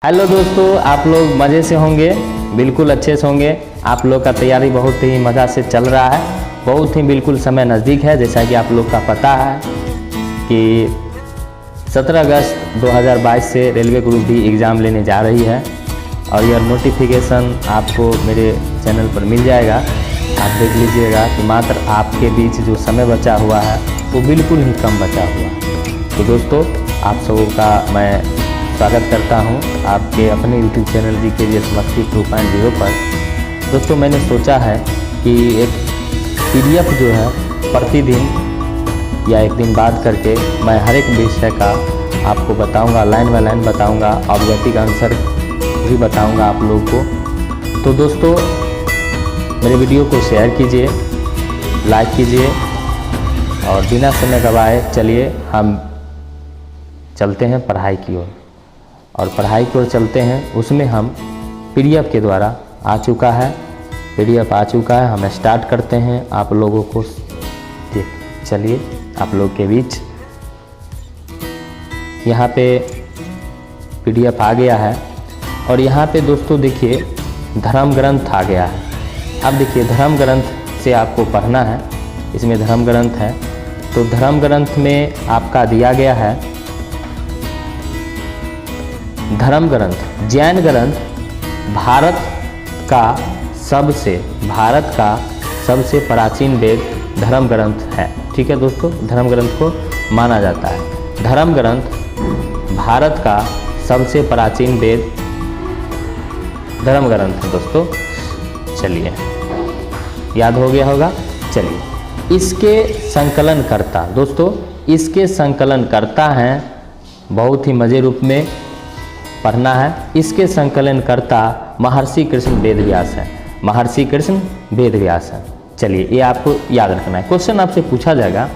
Hello दोस्तों, आप लोग मज़े से होंगे, बिल्कुल अच्छे से होंगे। आप लोग का तैयारी बहुत ही मज़ा से चल रहा है, बहुत ही बिल्कुल समय नज़दीक है। जैसा कि आप लोग का पता है कि 17 अगस्त 2022 से रेलवे ग्रुप डी एग्ज़ाम लेने जा रही है और यह नोटिफिकेशन आपको मेरे चैनल पर मिल जाएगा। आप देख लीजिएगा कि मात्र आपके बीच जो समय बचा हुआ है वो बिल्कुल ही कम बचा हुआ है। तो दोस्तों, आप सबों का मैं स्वागत करता हूं आपके अपने YouTube चैनल GKGS मस्ती 2.0 पर। दोस्तों, मैंने सोचा है कि एक PDF जो है प्रतिदिन या एक दिन बाद करके मैं हर एक विषय का आपको बताऊंगा, लाइन बाय लाइन बताऊंगा, ऑब्जेक्टिव आंसर भी बताऊंगा आप लोगों को। तो दोस्तों, मेरे वीडियो को शेयर कीजिए, लाइक कीजिए और बिना समय गवाए चलिए हम चलते हैं पढ़ाई की ओर। और पढ़ाई की ओर चलते हैं, उसमें हम PDF के द्वारा आ चुका है, PDF आ चुका है। हम स्टार्ट करते हैं आप लोगों को चलिए आप लोग के बीच। यहाँ पे PDF आ गया है और यहाँ पे दोस्तों देखिए धर्म ग्रंथ आ गया है। अब देखिए धर्म ग्रंथ से आपको पढ़ना है, इसमें धर्म ग्रंथ है। तो धर्म ग्रंथ में आपका दिया गया है धर्म ग्रंथ, जैन ग्रंथ भारत का सबसे प्राचीन वेद धर्म ग्रंथ है। ठीक है दोस्तों, धर्म ग्रंथ को माना जाता है। धर्म ग्रंथ भारत का सबसे प्राचीन वेद धर्म ग्रंथ है दोस्तों। चलिए, याद हो गया होगा। चलिए, इसके संकलनकर्ता दोस्तों, इसके संकलनकर्ता हैं, बहुत ही मजे रूप में पढ़ना है। इसके संकलनकर्ता महर्षि कृष्ण वेदव्यास है, महर्षि कृष्ण वेदव्यास है। चलिए, ये आपको याद रखना है। क्वेश्चन आपसे पूछा जाएगा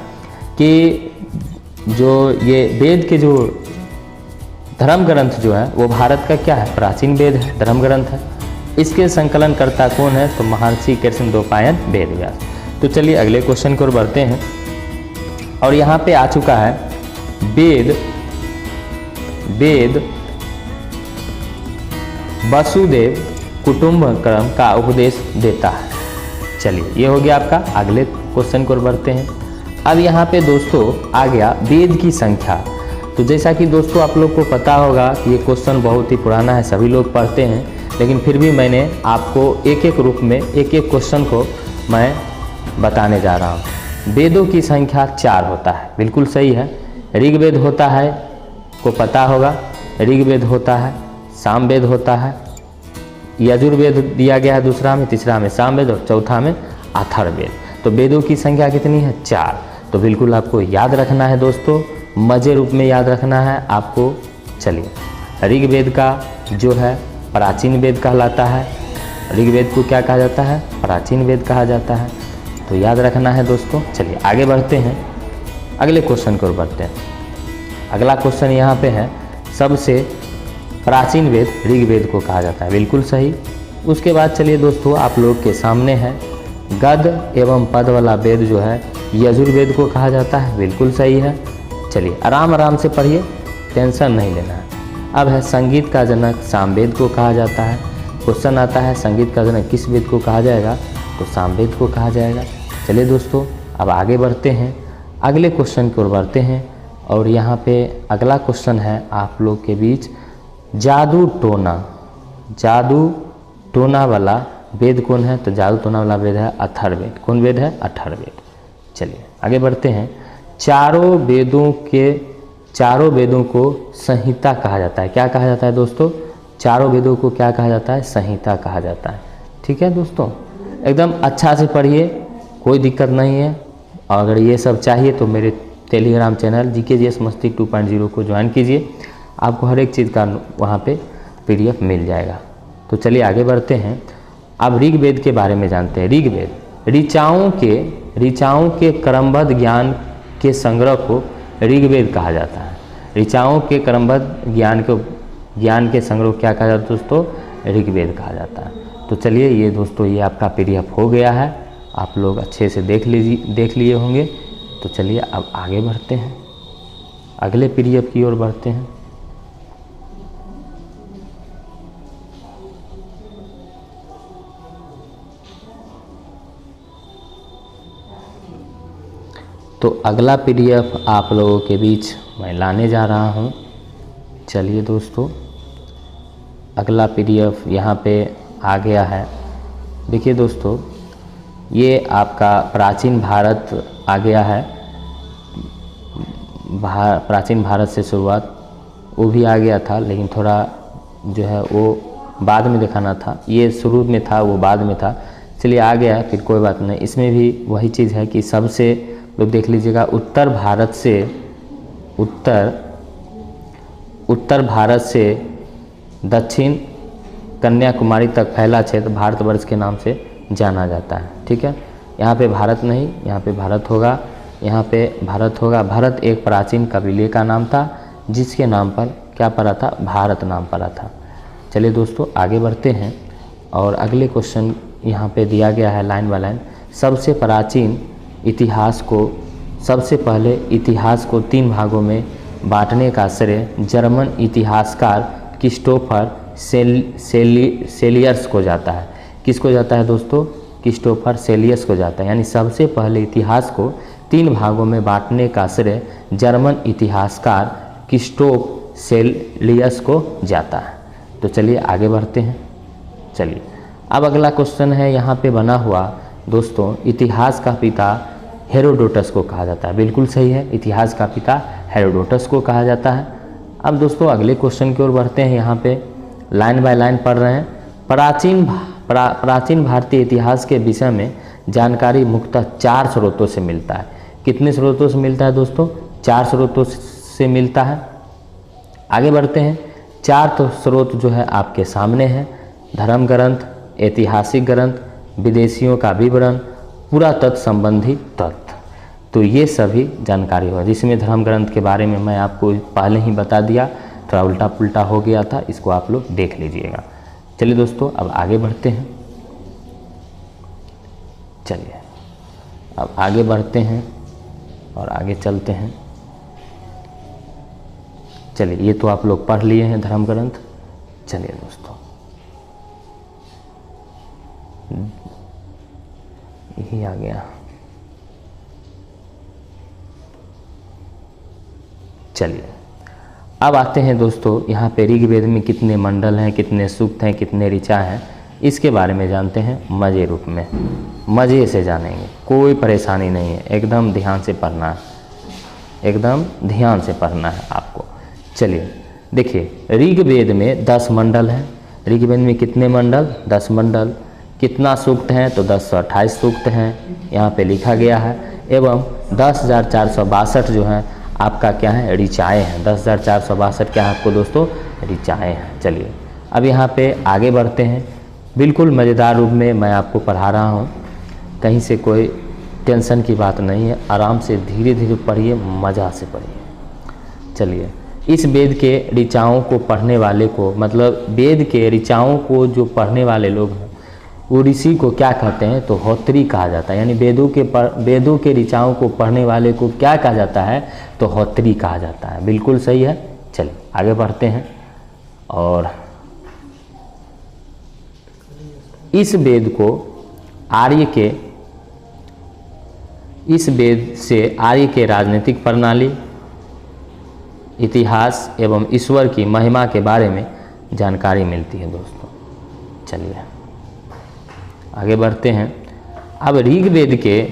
कि जो ये वेद के जो धर्म ग्रंथ जो है वो भारत का क्या है, प्राचीन वेद है, धर्म ग्रंथ है। इसके संकलनकर्ता कौन है, तो महर्षि कृष्ण द्वैपायन वेदव्यास। तो चलिए अगले क्वेश्चन की ओर बढ़ते हैं। और यहाँ पे आ चुका है वेद वसुदेव कुटुंबकम का उपदेश देता है। चलिए, ये हो गया आपका। अगले क्वेश्चन को बढ़ते हैं। अब यहाँ पे दोस्तों आ गया वेद की संख्या। तो जैसा कि दोस्तों आप लोग को पता होगा कि ये क्वेश्चन बहुत ही पुराना है, सभी लोग पढ़ते हैं, लेकिन फिर भी मैंने आपको एक एक रूप में एक एक क्वेश्चन को मैं बताने जा रहा हूँ। वेदों की संख्या 4 होता है, बिल्कुल सही है। ऋग्वेद होता है, को पता होगा, ऋग्वेद होता है, सामवेद होता है, यजुर्वेद दिया गया है दूसरा में, तीसरा में सामवेद और चौथा में अथर्ववेद। तो वेदों की संख्या कितनी है, 4। तो बिल्कुल आपको याद रखना है दोस्तों, मजे रूप में याद रखना है आपको। चलिए, ऋग्वेद का जो है प्राचीन वेद कहलाता है। ऋग्वेद को क्या कहा जाता है, प्राचीन वेद कहा जाता है। तो याद रखना है दोस्तों। चलिए आगे बढ़ते हैं, अगले क्वेश्चन की ओर बढ़ते हैं। अगला क्वेश्चन यहाँ पे है, सबसे प्राचीन वेद ऋग्वेद को कहा जाता है, बिल्कुल सही। उसके बाद चलिए दोस्तों आप लोग के सामने है गद एवं पद वाला वेद जो है यजुर्वेद को कहा जाता है, बिल्कुल सही है। चलिए आराम आराम से पढ़िए, टेंशन नहीं लेना है। अब है संगीत का जनक सामवेद को कहा जाता है। क्वेश्चन आता है संगीत का जनक किस वेद को कहा जाएगा, तो सामवेद को कहा जाएगा। चलिए दोस्तों अब आगे बढ़ते हैं, अगले क्वेश्चन की ओर बढ़ते हैं। और यहाँ पे अगला क्वेश्चन है आप लोग के बीच, जादू टोना वाला वेद कौन है, तो जादू टोना वाला वेद है अथर्ववेद। कौन वेद है, अथर्ववेद। चलिए आगे बढ़ते हैं। चारों वेदों को संहिता कहा जाता है। क्या कहा जाता है दोस्तों, चारों वेदों को क्या कहा जाता है, संहिता कहा जाता है। ठीक है दोस्तों, एकदम अच्छा से पढ़िए, कोई दिक्कत नहीं है। और अगर ये सब चाहिए तो मेरे टेलीग्राम चैनल GKGS मस्ती 2.0 को ज्वाइन कीजिए, आपको हर एक चीज़ का वहाँ पे PDF मिल जाएगा। तो चलिए आगे बढ़ते हैं। अब ऋग्वेद के बारे में जानते हैं। ऋग्वेद ऋचाओं के क्रमबद्ध ज्ञान के संग्रह को ऋग्वेद कहा जाता है। ऋचाओं के क्रमबद्ध ज्ञान के संग्रह क्या कहा जाता है दोस्तों, ऋग्वेद कहा जाता है। तो चलिए ये दोस्तों ये आपका PDF हो गया है, आप लोग अच्छे से देख लिए होंगे। तो चलिए अब आगे बढ़ते हैं, अगले PDF की ओर बढ़ते हैं। तो अगला पीडीएफ आप लोगों के बीच मैं लाने जा रहा हूँ। चलिए दोस्तों, अगला पीडीएफ यहाँ पे आ गया है। देखिए दोस्तों, ये आपका प्राचीन भारत आ गया है। प्राचीन भारत से शुरुआत वो भी आ गया था, लेकिन थोड़ा जो है वो बाद में दिखाना था। ये शुरू में था, वो बाद में था। चलिए आ गया, फिर कोई बात नहीं। इसमें भी वही चीज़ है कि सबसे लोग देख लीजिएगा, उत्तर भारत से दक्षिण कन्याकुमारी तक फैला क्षेत्र भारतवर्ष के नाम से जाना जाता है। ठीक है, यहाँ पे भारत नहीं, यहाँ पे भारत होगा, यहाँ पे भारत होगा। भारत एक प्राचीन कबीले का नाम था, जिसके नाम पर क्या पड़ा था, भारत नाम पड़ा था। चलिए दोस्तों आगे बढ़ते हैं और अगले क्वेश्चन यहाँ पे दिया गया है लाइन बाय लाइन। सबसे पहले इतिहास को 3 भागों में बांटने का श्रेय जर्मन इतिहासकार क्रिस्टोफर सेलियस को जाता है। किसको जाता है दोस्तों? क्रिस्टोफर सेलियस को जाता है। यानी सबसे पहले इतिहास को 3 भागों में बांटने का श्रेय जर्मन इतिहासकार क्रिस्टोफ सेलियस को जाता है। तो चलिए आगे बढ़ते हैं। चलिए अब अगला क्वेश्चन है यहाँ पे बना हुआ दोस्तों, इतिहास का पिता हेरोडोटस को कहा जाता है। बिल्कुल सही है, इतिहास का पिता हेरोडोटस को कहा जाता है। अब दोस्तों अगले क्वेश्चन की ओर बढ़ते हैं। यहाँ पे लाइन बाय लाइन पढ़ रहे हैं। प्राचीन भारतीय इतिहास के विषय में जानकारी मुख्यतः 4 स्रोतों से मिलता है। कितने स्रोतों से मिलता है दोस्तों? 4 स्रोतों से मिलता है। आगे बढ़ते हैं। 4 तो स्रोत जो है आपके सामने हैं। धर्म ग्रंथ, ऐतिहासिक ग्रंथ, विदेशियों का विवरण, पुरातत्व संबंधी तथ्य। तो ये सभी जानकारी हुआ, जिसमें धर्म ग्रंथ के बारे में मैं आपको पहले ही बता दिया, थोड़ा उल्टा पुल्टा हो गया था, इसको आप लोग देख लीजिएगा। चलिए दोस्तों अब आगे बढ़ते हैं। चलिए अब आगे बढ़ते हैं और आगे चलते हैं। चलिए ये तो आप लोग पढ़ लिए हैं धर्म ग्रंथ। चलिए दोस्तों यही आ गया। चलिए अब आते हैं दोस्तों, यहाँ पे ऋग्वेद में कितने मंडल हैं, कितने सूक्त हैं, कितने ऋचा हैं, इसके बारे में जानते हैं मजे रूप में। मज़े से जानेंगे, कोई परेशानी नहीं है, एकदम ध्यान से पढ़ना है, एकदम ध्यान से पढ़ना है आपको। चलिए देखिए, ऋग्वेद में 10 मंडल हैं। ऋग्वेद में कितने मंडल? 10 मंडल। कितना सूक्त हैं? तो 1028 सूक्त हैं, यहाँ पे लिखा गया है। एवं 10,462 जो हैं आपका क्या है, ऋचाएँ हैं। 10,462 क्या है आपको दोस्तों? ऋचाएँ हैं। चलिए अब यहाँ पे आगे बढ़ते हैं। बिल्कुल मज़ेदार रूप में मैं आपको पढ़ा रहा हूँ, कहीं से कोई टेंशन की बात नहीं है। आराम से धीरे धीरे पढ़िए, मज़ा से पढ़िए। चलिए इस वेद के ऋचाओं को पढ़ने वाले को, मतलब वेद के ऋचाओं को जो पढ़ने वाले लोग हैं वो ऋषि को क्या कहते हैं? तो होत्री कहा जाता है। यानी वेदों के ऋचाओं को पढ़ने वाले को क्या कहा जाता है? तो होत्री कहा जाता है। बिल्कुल सही है। चलिए आगे बढ़ते हैं और इस वेद से आर्य के राजनीतिक प्रणाली, इतिहास एवं ईश्वर की महिमा के बारे में जानकारी मिलती है दोस्तों। चलिए आगे बढ़ते हैं। अब ऋग्वेद के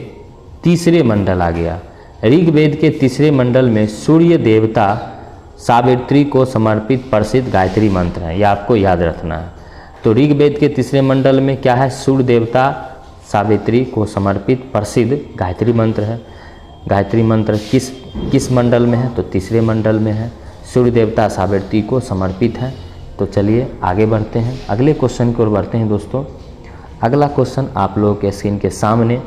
तीसरे मंडल आ गया। ऋग्वेद के तीसरे मंडल में सूर्य देवता सावित्री को समर्पित प्रसिद्ध गायत्री मंत्र है, यह आपको याद रखना है। तो ऋग्वेद के तीसरे मंडल में क्या है? सूर्य देवता सावित्री को समर्पित प्रसिद्ध गायत्री मंत्र है। गायत्री मंत्र किस मंडल में है? तो तीसरे मंडल में है। सूर्य देवता सावित्री को समर्पित है। तो चलिए आगे बढ़ते हैं, अगले क्वेश्चन की ओर बढ़ते हैं दोस्तों। अगला क्वेश्चन आप लोगों के स्क्रीन के सामने,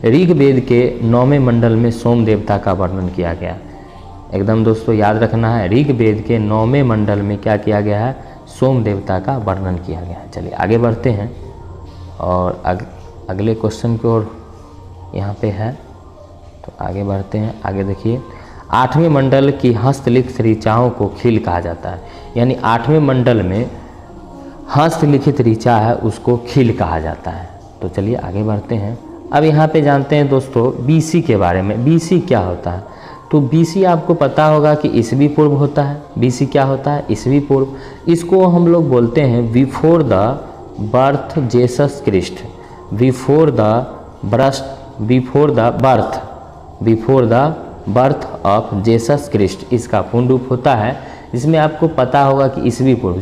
ऋग्वेद के 9वें मंडल में सोम देवता का वर्णन किया गया। एकदम दोस्तों याद रखना है, ऋग्वेद के 9वें मंडल में क्या किया गया है? सोम देवता का वर्णन किया गया है। चलिए आगे बढ़ते हैं और अगले क्वेश्चन की ओर यहाँ पे है, तो आगे बढ़ते हैं। आगे देखिए, 8वें मंडल की हस्तलिखित ऋचाओं को खील कहा जाता है। यानी 8वें मंडल में हस्तलिखित ऋचा है उसको खील कहा जाता है। तो चलिए आगे बढ़ते हैं। अब यहाँ पे जानते हैं दोस्तों बीसी के बारे में। बीसी क्या होता है? तो बीसी आपको पता होगा कि ईसवी पूर्व होता है। बीसी क्या होता है? ईसवी पूर्व। इसको हम लोग बोलते हैं before the birth Jesus Christ. Before the birth of Jesus Christ इसका पूर्ण रूप होता है। इसमें आपको पता होगा कि ईसवी पूर्व,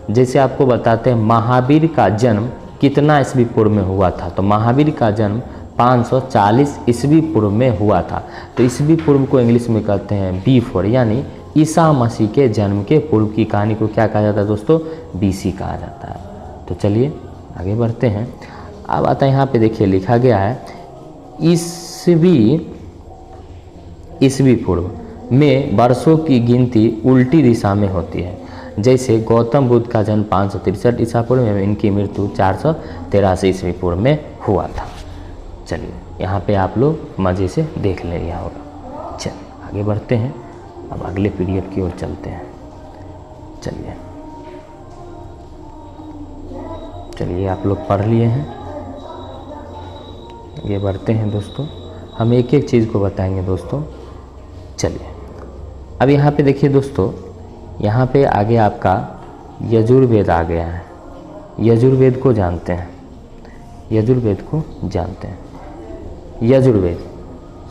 जैसे आपको बताते हैं महावीर का जन्म कितना ईसवी पूर्व में हुआ था। तो महावीर का जन्म 540 ईसवी पूर्व में हुआ था। तो ईसवी पूर्व को इंग्लिश में कहते हैं B4, यानी ईसा मसीह के जन्म के पूर्व की कहानी को क्या कहा जाता है दोस्तों? BC कहा जाता है। तो चलिए आगे बढ़ते हैं। अब आता है यहाँ पे देखिए लिखा गया है ईसवी पूर्व में वर्षों की गिनती उल्टी दिशा में होती है। जैसे गौतम बुद्ध का जन्म 563 ईसा पूर्व में, इनकी मृत्यु 483 ईस्वी पूर्व में हुआ था। चलिए यहाँ पे आप लोग मज़े से देख ले लिया होगा। चलिए आगे बढ़ते हैं। अब अगले पीरियड की ओर चलते हैं। चलिए आप लोग पढ़ लिए हैं। आगे बढ़ते हैं दोस्तों। हम एक एक चीज़ को बताएंगे दोस्तों। चलिए अब यहाँ पे देखिए दोस्तों, यहाँ पे आगे आपका यजुर्वेद आ गया है। यजुर्वेद को जानते हैं। यजुर्वेद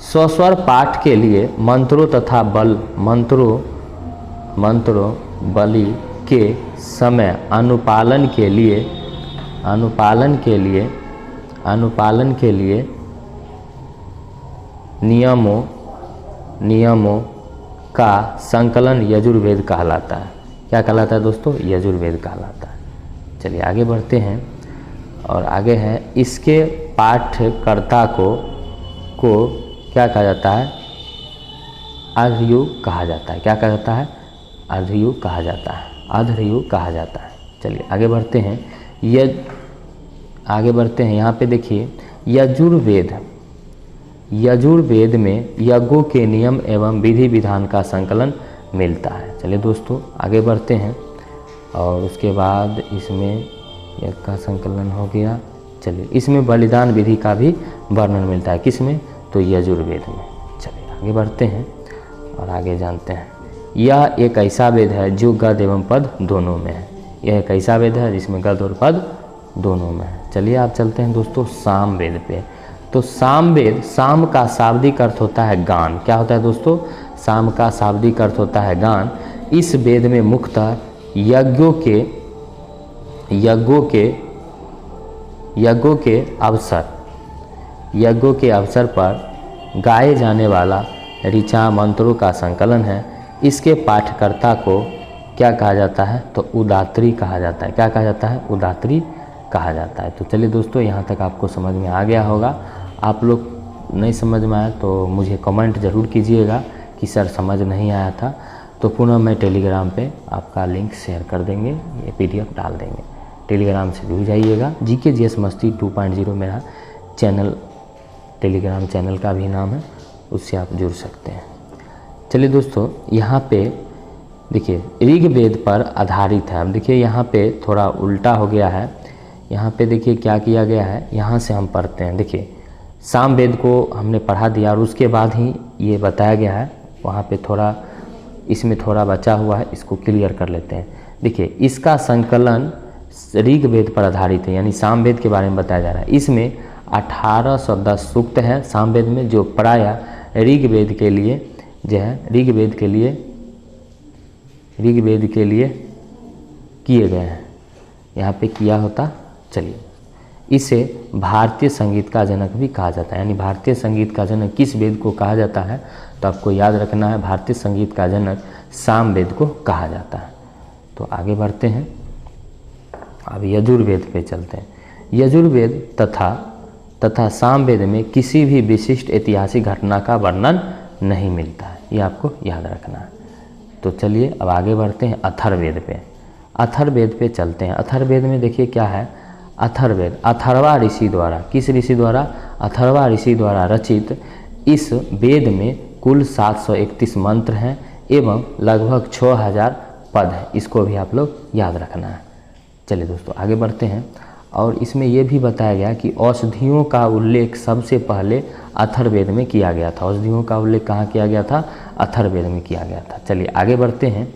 स्वस्वर पाठ के लिए मंत्रों तथा मंत्रों बलि के समय अनुपालन के लिए नियमों का संकलन यजुर्वेद कहलाता है। क्या कहलाता है दोस्तों? यजुर्वेद कहलाता है। चलिए आगे बढ़ते हैं। और आगे है इसके पाठकर्ता को क्या कहा जाता है? अधर्युग कहा जाता है। क्या कहा जाता है? अधर्युग कहा जाता है। चलिए आगे बढ़ते हैं। यहाँ पे देखिए यजुर्वेद में यज्ञों के नियम एवं विधि विधान का संकलन मिलता है। चलिए दोस्तों आगे बढ़ते हैं। और उसके बाद इसमें यज्ञ का संकलन हो गया। चलिए इसमें बलिदान विधि का भी वर्णन मिलता है। किसमें? तो यजुर्वेद में। चलिए आगे बढ़ते हैं और आगे जानते हैं। यह एक ऐसा वेद है जो गद एवं पद दोनों में है। यह एक ऐसा वेद है जिसमें गद और पद दोनों में है। चलिए आप चलते हैं दोस्तों सामवेद पे। तो सामवेद, साम का शाब्दिक अर्थ होता है गान। क्या होता है दोस्तों? साम का शाब्दिक अर्थ होता है गान। इस वेद में मुख्यतः यज्ञों के अवसर पर गाए जाने वाला ऋचा मंत्रों का संकलन है। इसके पाठकर्ता को क्या कहा जाता है? तो उदात्री कहा जाता है। क्या कहा जाता है? उदात्री कहा जाता है। तो चलिए दोस्तों यहाँ तक आपको समझ में आ गया होगा। आप लोग नहीं समझ में आया तो मुझे कमेंट ज़रूर कीजिएगा कि सर समझ नहीं आया था। तो पुनः मैं टेलीग्राम पे आपका लिंक शेयर कर देंगे, ये PDF डाल देंगे। टेलीग्राम से जुड़ जाइएगा। GKGS मस्ती 2.0 मेरा चैनल, टेलीग्राम चैनल का भी नाम है, उससे आप जुड़ सकते हैं। चलिए दोस्तों यहाँ पे देखिए ऋग्वेद पर आधारित है। अब देखिए यहाँ पे थोड़ा उल्टा हो गया है। यहाँ पे देखिए क्या किया गया है, यहाँ से हम पढ़ते हैं। देखिए सामवेद को हमने पढ़ा दिया और उसके बाद ही ये बताया गया है। वहाँ पे थोड़ा इसमें थोड़ा बचा हुआ है, इसको क्लियर कर लेते हैं। देखिए इसका संकलन ऋग्वेद पर आधारित है, यानी सामवेद के बारे में बताया जा रहा है। इसमें 1810 सूक्त है सामवेद में, जो प्रायः ऋग्वेद के लिए किए गए हैं। यहाँ पे किया होता। चलिए इसे भारतीय संगीत का जनक भी कहा जाता है। यानी भारतीय संगीत का जनक किस वेद को कहा जाता है? तो आपको याद रखना है, भारतीय संगीत का जनक सामवेद को कहा जाता है। तो आगे बढ़ते हैं। अब यजुर्वेद पे चलते हैं। यजुर्वेद तथा सामवेद में किसी भी विशिष्ट ऐतिहासिक घटना का वर्णन नहीं मिलता है, ये आपको याद रखना है। तो चलिए अब आगे बढ़ते हैं अथर्ववेद पे। अथर्ववेद पे चलते हैं। अथर्ववेद में देखिए क्या है। अथर्ववेद अथर्वा ऋषि द्वारा, किस ऋषि द्वारा? अथर्वा ऋषि द्वारा रचित इस वेद में कुल 731 मंत्र हैं एवं लगभग 6000 पद हैं। इसको भी आप लोग याद रखना है। चलिए दोस्तों आगे बढ़ते हैं। और इसमें यह भी बताया गया कि औषधियों का उल्लेख सबसे पहले अथर्ववेद में किया गया था। औषधियों का उल्लेख कहाँ किया गया था? अथर्ववेद में किया गया था। चलिए आगे बढ़ते हैं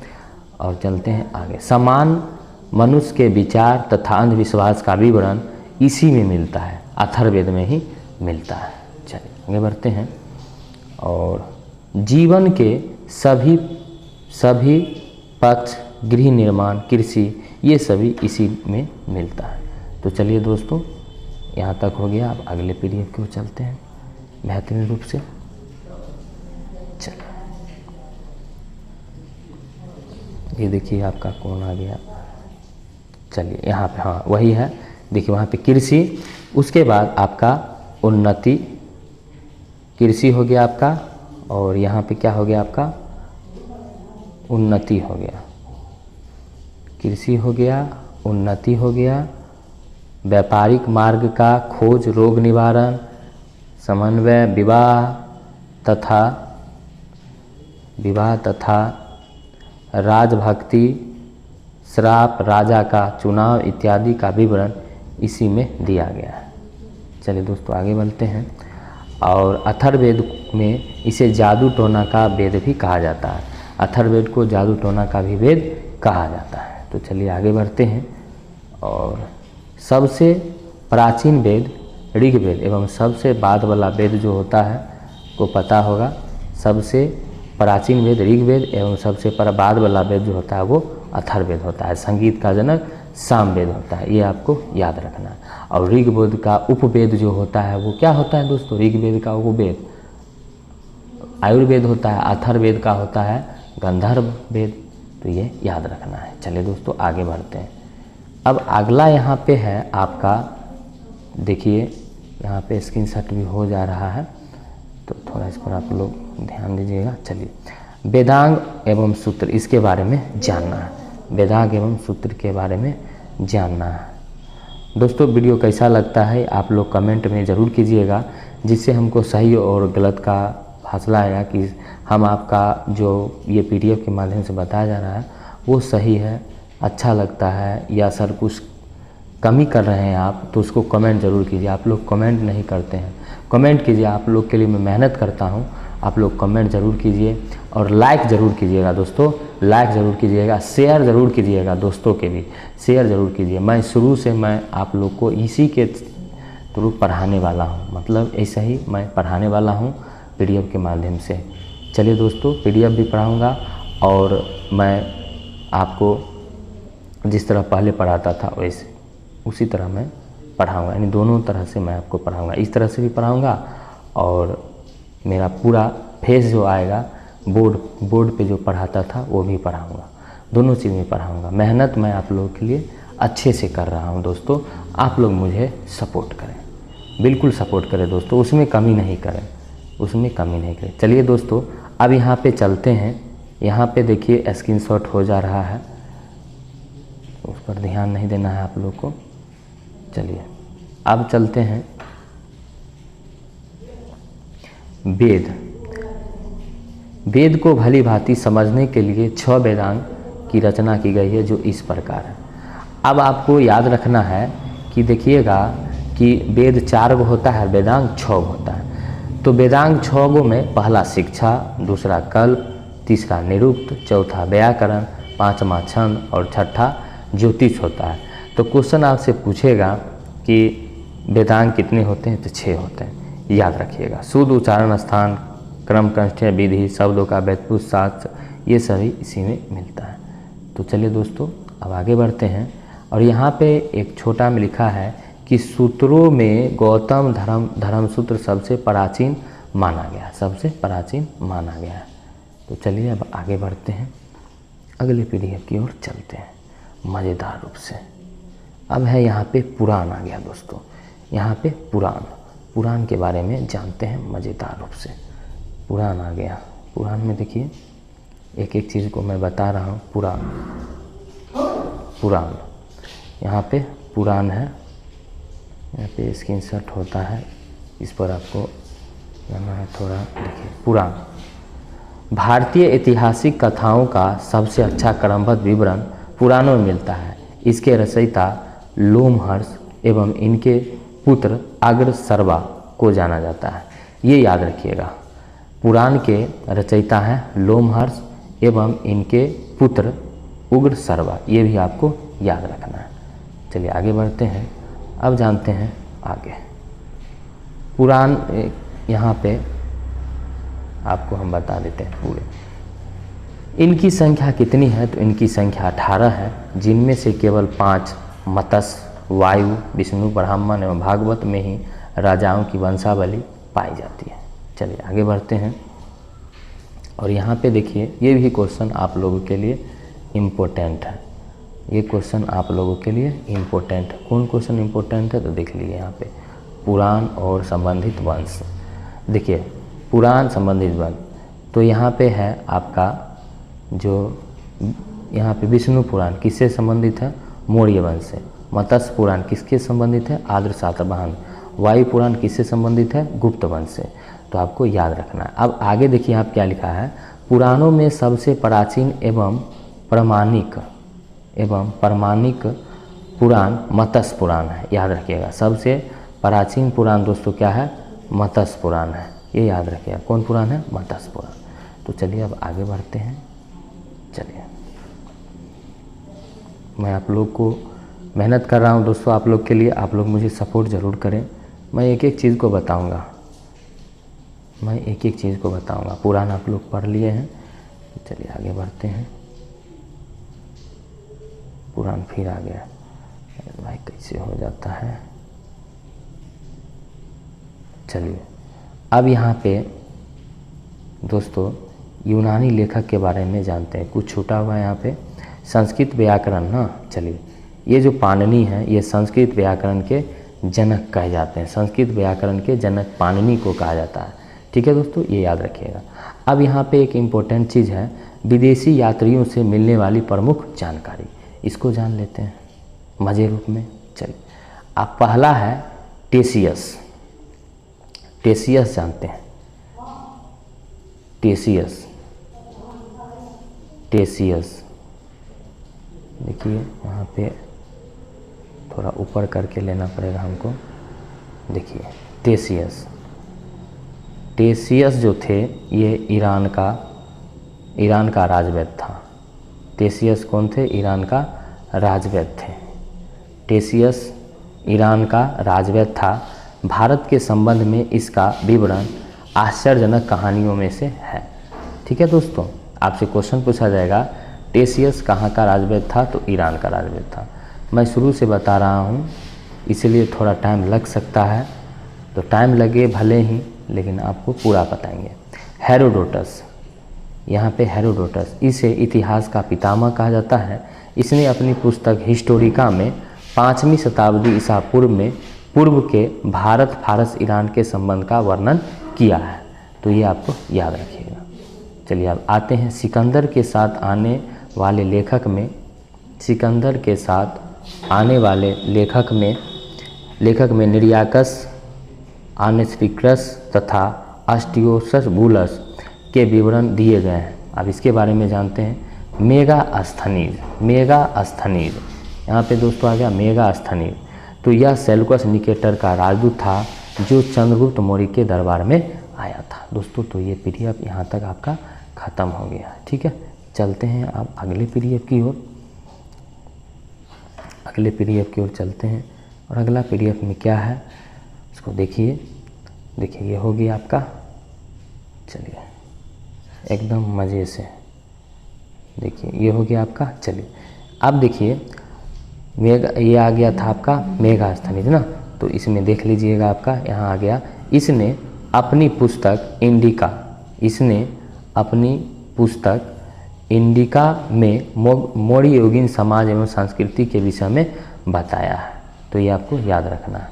और चलते हैं आगे। समान मनुष्य के विचार तथा अंधविश्वास का विवरण इसी में मिलता है, अथर्ववेद में ही मिलता है। चलिए आगे बढ़ते हैं। और जीवन के सभी पक्ष, गृह निर्माण, कृषि, ये सभी इसी में मिलता है। तो चलिए दोस्तों, यहाँ तक हो गया। अब अगले पीडीएफ की ओर चलते हैं बेहतरीन रूप से। चलिए ये देखिए आपका कौन आ गया। चलिए यहाँ पे, हाँ वही है, देखिए वहाँ पे कृषि, उसके बाद आपका उन्नति, कृषि हो गया आपका, और यहाँ पे क्या हो गया आपका? उन्नति हो गया। कृषि हो गया, उन्नति हो गया, व्यापारिक मार्ग का खोज, रोग निवारण, समन्वय, विवाह तथा राजभक्ति, श्राप, राजा का चुनाव इत्यादि का विवरण इसी में दिया गया है। चलिए दोस्तों आगे बढ़ते हैं। और अथर्ववेद में इसे जादू टोना का वेद भी कहा जाता है। अथर्ववेद को जादू टोना का भी वेद कहा जाता है। तो चलिए आगे बढ़ते हैं। और सबसे प्राचीन वेद ऋग्वेद एवं सबसे बाद वाला वेद जो होता है को पता होगा। सबसे प्राचीन वेद ऋग्वेद एवं सबसे बाद वाला वेद जो होता है वो अथर्ववेद होता है। संगीत का जनक सामवेद होता है, ये आपको याद रखना है। और ऋग्वेद का उपवेद जो होता है वो क्या होता है दोस्तों? ऋग्वेद का उपवेद आयुर्वेद होता है, अथर्ववेद का होता है गंधर्व वेद। तो ये याद रखना है। चलिए दोस्तों आगे बढ़ते हैं। अब अगला यहाँ पे है आपका, देखिए यहाँ पे स्क्रीनशॉट भी हो जा रहा है, तो थोड़ा इस पर आप लोग ध्यान दीजिएगा। चलिए वेदांग एवं सूत्र, इसके बारे में जानना है। वेदांग एवं सूत्र के बारे में जानना है। दोस्तों वीडियो कैसा लगता है आप लोग कमेंट में ज़रूर कीजिएगा, जिससे हमको सही और गलत का फासला आएगा कि हम आपका जो ये पीडीएफ के माध्यम से बताया जा रहा है वो सही है, अच्छा लगता है, या सर कुछ कमी कर रहे हैं आप, तो उसको कमेंट ज़रूर कीजिए। आप लोग कमेंट नहीं करते हैं, कमेंट कीजिए। आप लोग के लिए मैं मेहनत करता हूँ, आप लोग कमेंट ज़रूर कीजिए और लाइक ज़रूर कीजिएगा दोस्तों, लाइक ज़रूर कीजिएगा, शेयर ज़रूर कीजिएगा, दोस्तों के भी शेयर ज़रूर कीजिए। मैं शुरू से मैं आप लोग को इसी के थ्रू पढ़ाने वाला हूँ, मतलब ऐसा ही मैं पढ़ाने वाला हूँ पीडीएफ के माध्यम से। चलिए दोस्तों पीडीएफ भी पढ़ाऊँगा और मैं आपको जिस तरह पहले पढ़ाता था वैसे उसी तरह मैं पढ़ाऊँगा, यानी दोनों तरह से मैं आपको पढ़ाऊँगा। इस तरह से भी पढ़ाऊँगा और मेरा पूरा फेस जो आएगा बोर्ड पे जो पढ़ाता था वो भी पढ़ाऊँगा, दोनों चीज़ में पढ़ाऊँगा। मेहनत मैं आप लोगों के लिए अच्छे से कर रहा हूँ दोस्तों, आप लोग मुझे सपोर्ट करें, बिल्कुल सपोर्ट करें दोस्तों, उसमें कमी नहीं करें, उसमें कमी नहीं करें। चलिए दोस्तों अब यहाँ पे चलते हैं। यहाँ पे देखिए स्क्रीनशॉट हो जा रहा है, उस पर ध्यान नहीं देना है आप लोग को। चलिए अब चलते हैं वेद। वेद को भली भांति समझने के लिए 6 वेदांग की रचना की गई है, जो इस प्रकार है। अब आपको याद रखना है कि देखिएगा कि वेद 4 गो होता है, वेदांग 6 गो होता है। तो वेदांग 6 गो में पहला शिक्षा, दूसरा कल्प, तीसरा निरुक्त, चौथा व्याकरण, पांचवा छंद और छठा ज्योतिष होता है। तो क्वेश्चन आपसे पूछेगा कि वेदांग कितने होते हैं, तो 6 होते हैं, याद रखिएगा। शुद्ध उच्चारण, स्थान, क्रम, कंष्ठ्य, विधि, शब्दों का व्युत्पत्ति, शास्त्र, ये सभी इसी में मिलता है। तो चलिए दोस्तों अब आगे बढ़ते हैं। और यहाँ पे एक छोटा में लिखा है कि सूत्रों में गौतम धर्मसूत्र सबसे प्राचीन माना गया, सबसे प्राचीन माना गया है। तो चलिए अब आगे बढ़ते हैं, अगले पीडीएफ की ओर चलते हैं मज़ेदार रूप से। अब है यहाँ पे पुराण आ गया दोस्तों, यहाँ पे पुराण के बारे में जानते हैं मज़ेदार रूप से। पुराण आ गया, पुराण में देखिए एक एक चीज़ को मैं बता रहा हूँ। पुराण यहाँ पे पुराण है, यहाँ पे स्क्रीनशॉट होता है, इस पर आपको जाना है थोड़ा। देखिए पुराण भारतीय ऐतिहासिक कथाओं का सबसे अच्छा क्रमबद्ध विवरण पुराणों में मिलता है। इसके रचयिता लोमहर्ष एवं इनके पुत्र अग्रसर्वा को जाना जाता है। ये याद रखिएगा। पुराण के रचयिता हैं लोमहर्ष एवं इनके पुत्र उग्रसर्वा, ये भी आपको याद रखना है। चलिए आगे बढ़ते हैं। अब जानते हैं आगे पुराण, यहाँ पे आपको हम बता देते हैं पूरे। इनकी संख्या कितनी है? तो इनकी संख्या 18 है, जिनमें से केवल 5 मत्स्य, वायु, विष्णु, ब्राह्मण एवं भागवत में ही राजाओं की वंशावली पाई जाती है। चलिए आगे बढ़ते हैं। और यहाँ पे देखिए, ये भी क्वेश्चन आप लोगों के लिए इम्पोर्टेंट है। ये क्वेश्चन आप लोगों के लिए इम्पोर्टेंट है। कौन क्वेश्चन इम्पोर्टेंट है? तो देख लीजिए यहाँ पे, पुराण और संबंधित वंश। देखिए पुराण संबंधित वंश, तो यहाँ पे है आपका जो यहाँ पे विष्णु पुराण किससे संबंधित है? मौर्य वंश से। मत्स्य पुराण किसके संबंधित है? आर्य सातवाहन। वायु पुराण किससे संबंधित है? गुप्त वंश से। तो आपको याद रखना है। अब आगे देखिए आप क्या लिखा है, पुराणों में सबसे प्राचीन एवं प्रमाणिक पुराण मत्स्य पुराण है। याद रखिएगा, सबसे प्राचीन पुराण दोस्तों क्या है? मत्स्य पुराण है। ये याद रखिएगा। कौन पुराण है? मत्स्य पुराण। तो चलिए अब आगे बढ़ते हैं। चलिए मैं आप लोग को मेहनत कर रहा हूँ दोस्तों, आप लोग के लिए। आप लोग मुझे सपोर्ट ज़रूर करें। मैं एक एक चीज़ को बताऊँगा, पुराण आप लोग पढ़ लिए हैं। चलिए आगे बढ़ते हैं। पुराण फिर आ गया भाई, कैसे हो जाता है। चलिए अब यहाँ पे दोस्तों यूनानी लेखक के बारे में जानते हैं। कुछ छूटा हुआ है यहाँ पे, संस्कृत व्याकरण ना। चलिए ये जो पाणिनि है, ये संस्कृत व्याकरण के जनक कहे जाते हैं। संस्कृत व्याकरण के जनक पाणिनि को कहा जाता है। ठीक है दोस्तों, ये याद रखिएगा। अब यहाँ पे एक इम्पोर्टेंट चीज़ है, विदेशी यात्रियों से मिलने वाली प्रमुख जानकारी। इसको जान लेते हैं मजे रूप में। चलिए अब पहला है टेसियस। टेसियस जानते हैं? टेसियस देखिए यहाँ पे थोड़ा ऊपर करके लेना पड़ेगा हमको। देखिए टेसियस जो थे ये ईरान का राजवैद्य था। टेसियस कौन थे? ईरान का राजवैद्य थे। टेसियस ईरान का राजवैद्य था। भारत के संबंध में इसका विवरण आश्चर्यजनक कहानियों में से है। ठीक है दोस्तों, आपसे क्वेश्चन पूछा जाएगा टेसियस कहाँ का राजवैद्य था? तो ईरान का राजवैद्य था। मैं शुरू से बता रहा हूँ, इसलिए थोड़ा टाइम लग सकता है, तो टाइम लगे भले ही, लेकिन आपको पूरा बताएंगे। हेरोडोटस, यहाँ पे हेरोडोटस, इसे इतिहास का पितामह कहा जाता है। इसने अपनी पुस्तक हिस्टोरिका में 5वीं शताब्दी ईसा पूर्व के भारत फारस ईरान के संबंध का वर्णन किया है। तो ये आपको याद रखिएगा। चलिए अब आते हैं सिकंदर के साथ आने वाले लेखक में निरियाकस, आनेस्टिक्रस तथा अस्टियोसस बुलस के विवरण दिए गए हैं। अब इसके बारे में जानते हैं। मेगास्थनीज, यहाँ पे दोस्तों आ गया मेगास्थनीज। तो यह सेल्यूकस निकेटर का राजदूत था जो चंद्रगुप्त मौर्य के दरबार में आया था। दोस्तों तो ये पीडीएफ यहाँ तक आपका ख़त्म हो गया है। ठीक है, चलते हैं अब अगले पीडीएफ की ओर चलते हैं। और अगला पीडीएफ में क्या है इसको देखिए ये हो गया आपका। चलिए एकदम मज़े से देखिए, ये हो गया आपका। चलिए अब देखिए ये आ गया था आपका मेगास्थनीज ना। तो इसमें देख लीजिएगा आपका यहाँ आ गया। इसने अपनी पुस्तक इंडिका में मौर्य योगिन समाज एवं संस्कृति के विषय में बताया है। तो ये आपको याद रखना है।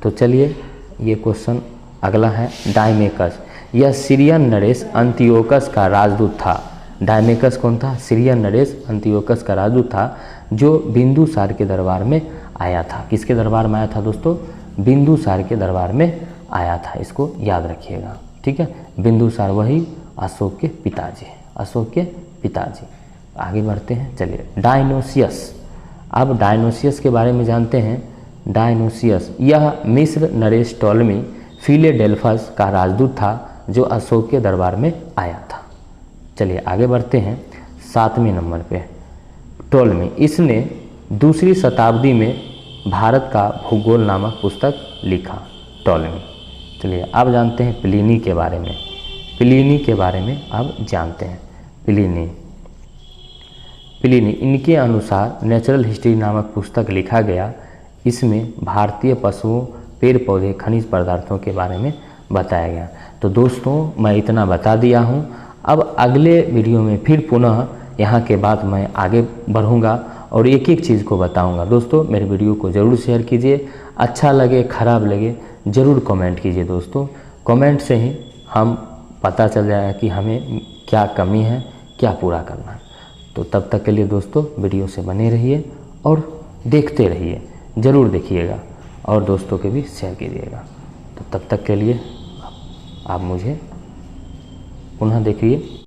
तो चलिए ये क्वेश्चन अगला है डायमेकस। यह सीरियन नरेश अंतियोकस का राजदूत था। डायमेकस कौन था? सीरियन नरेश अंतियोकस का राजदूत था जो बिंदुसार के दरबार में आया था। किसके दरबार में आया था दोस्तों? बिंदुसार के दरबार में आया था। इसको याद रखिएगा। ठीक है, बिंदुसार वही अशोक के पिताजी। आगे बढ़ते हैं। चलिए डायनोसियस। अब डायनोसियस के बारे में जानते हैं। डायनोसियस, यह मिस्र नरेश टॉलमी फिलेडेल्फस का राजदूत था जो अशोक के दरबार में आया था। चलिए आगे बढ़ते हैं 7वें नंबर पे टॉलमी। इसने 2री शताब्दी में भारत का भूगोल नामक पुस्तक लिखा टॉलमी। चलिए अब जानते हैं प्लिनी के बारे में। प्लिनी के बारे में अब जानते हैं। प्लिनी इनके अनुसार नेचुरल हिस्ट्री नामक पुस्तक लिखा गया। इसमें भारतीय पशुओं, पेड़ पौधे, खनिज पदार्थों के बारे में बताया गया। तो दोस्तों मैं इतना बता दिया हूँ। अब अगले वीडियो में फिर पुनः यहाँ के बाद मैं आगे बढ़ूँगा और एक एक चीज़ को बताऊँगा। दोस्तों मेरे वीडियो को ज़रूर शेयर कीजिए, अच्छा लगे खराब लगे ज़रूर कमेंट कीजिए। दोस्तों कमेंट से ही हम पता चल जाएगा कि हमें क्या कमी है, क्या पूरा करना है। तो तब तक के लिए दोस्तों वीडियो से बने रहिए और देखते रहिए, ज़रूर देखिएगा और दोस्तों के भी शेयर कीजिएगा। तो तब तक के लिए आप मुझे पुनः देखिए।